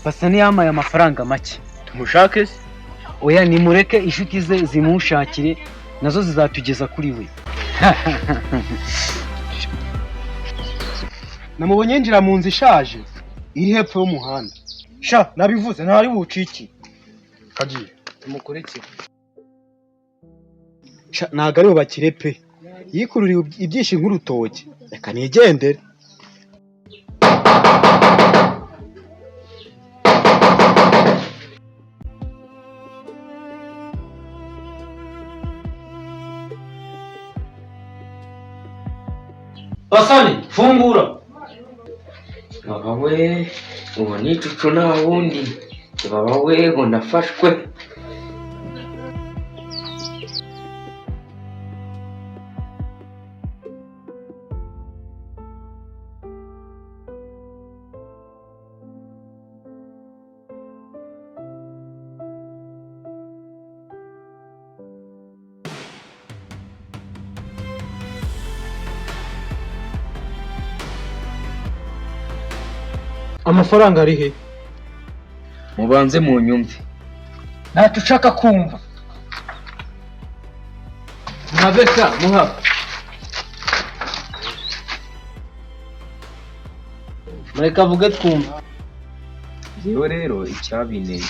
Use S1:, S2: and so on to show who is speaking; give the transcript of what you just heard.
S1: Pasa niyamaye amafaranga make.
S2: Tumushake se?
S1: Oya nimureke inshuti ze zimushakire nazo zizatugeza kuri we.
S2: Namubonye yinjira mu nzu ishaje iri hepfo y'umuhanda. Sha nabivuze ntari buciki. Kagiye tumukurikire. Sha naga ari bakire pe. Yikururiye ibyinshi nk'urutoke. Reka nigendere.
S1: Basani, fungura.
S3: Baba we, ubu ni icucu nta wundi. Baba we, ngo nafashwe.
S2: Amafaranga ari he?
S3: Mubanze mu nyumve.
S1: Ntacyo ushaka kumva. Mwabesa, muha. Mureka avuge twumva.
S3: Rero icyabineye